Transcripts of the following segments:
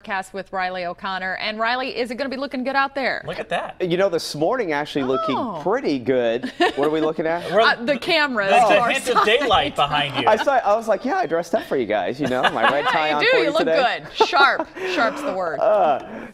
Cast with Riley O'Connor. And Riley, is it going to be looking good out there? Look at that. You know, this morning actually looking pretty good. What are we looking at? The cameras. The hint of daylight behind you. I was like, yeah, I dressed up for you guys. You know, my red tie on you for do. you You look today. good. Sharp. Sharp's the word.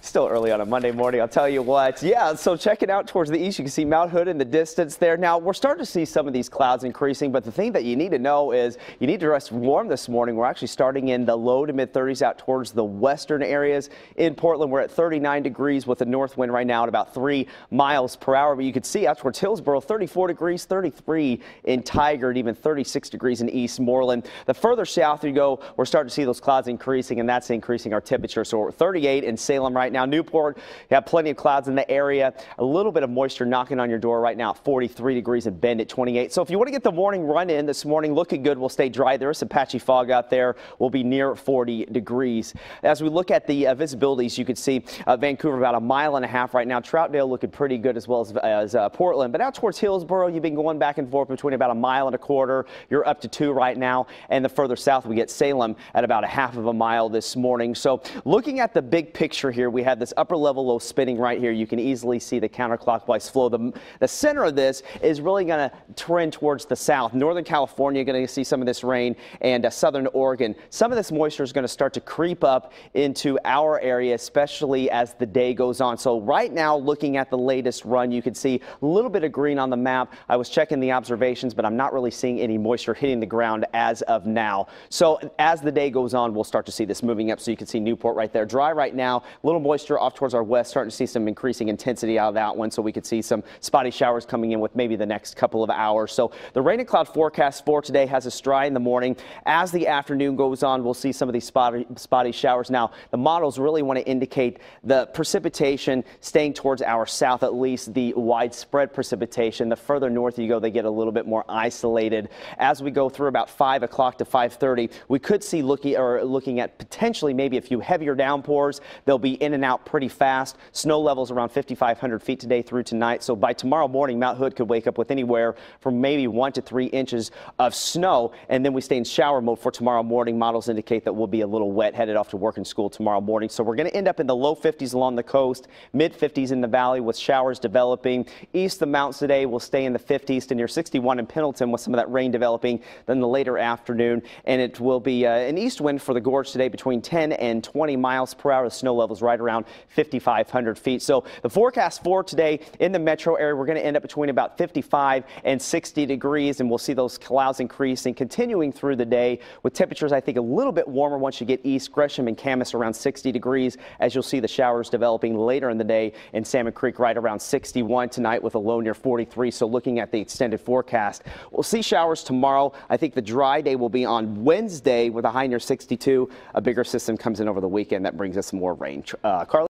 Still early on a Monday morning, I'll tell you what. Yeah, so checking out towards the east, you can see Mount Hood in the distance there. Now, we're starting to see some of these clouds increasing, but the thing that you need to know is you need to dress warm this morning. We're actually starting in the low to mid 30s out towards the western areas. In Portland, we're at 39 degrees with a north wind right now at about 3 miles per hour. But you can see out towards Hillsboro, 34 degrees, 33 in Tigard, even 36 degrees in Eastmoreland. The further south you go, we're starting to see those clouds increasing, and that's increasing our temperature. So we're at 38 in Salem right now. Newport, you have plenty of clouds in the area. A little bit of moisture knocking on your door right now at 43 degrees and Bend at 28. So if you want to get the morning run in this morning, looking good, we'll stay dry. There is some patchy fog out there. We'll be near 40 degrees. As we look at the visibilities, you can see Vancouver about 1.5 miles right now. Troutdale looking pretty good as well as Portland. But out towards Hillsboro, you've been going back and forth between about 1.25 miles. You're up to 2 right now. And the further south, we get Salem at about 0.5 mile this morning. So looking at the big picture here, we have this upper level low spinning right here. You can easily see the counterclockwise flow. The center of this is really going to trend towards the south. Northern California, going to see some of this rain, and southern Oregon. Some of this moisture is going to start to creep up into our area, especially as the day goes on. So right now, looking at the latest run, you can see a little bit of green on the map. I was checking the observations, but I'm not really seeing any moisture hitting the ground as of now. So as the day goes on, we'll start to see this moving up. So you can see Newport right there. Dry right now, a little moisture off towards our west, starting to see some increasing intensity out of that one. So we could see some spotty showers coming in with maybe the next couple of hours. So the rain and cloud forecast for today has a stride in the morning. As the afternoon goes on, we'll see some of these spotty showers. Now, the models really want to indicate the precipitation staying towards our south, at least the widespread precipitation. The further north you go, they get a little bit more isolated. As we go through about 5 o'clock to 5:30, we could see looking at potentially maybe a few heavier downpours. They'll be in and out pretty fast. Snow levels around 5,500 feet today through tonight. So by tomorrow morning, Mount Hood could wake up with anywhere from maybe 1 to 3 inches of snow. And then we stay in shower mode for tomorrow morning. Models indicate that we'll be a little wet headed off to work and school tomorrow morning. So we're going to end up in the low 50s along the coast, mid 50s in the valley with showers developing. East of the mountains today will stay in the 50s to near 61 in Pendleton with some of that rain developing then the later afternoon. And it will be an east wind for the gorge today between 10 and 20 miles per hour. The snow levels right around 5,500 feet. So the forecast for today in the metro area, we're going to end up between about 55 and 60 degrees. And we'll see those clouds increasing, continuing through the day with temperatures, I think, a little bit warmer once you get east. Gresham and Camas around 60 degrees, as you'll see the showers developing later in the day in Salmon Creek right around 61 tonight with a low near 43. So looking at the extended forecast, we'll see showers tomorrow. I think the dry day will be on Wednesday with a high near 62. A bigger system comes in over the weekend that brings us more rain. Carly?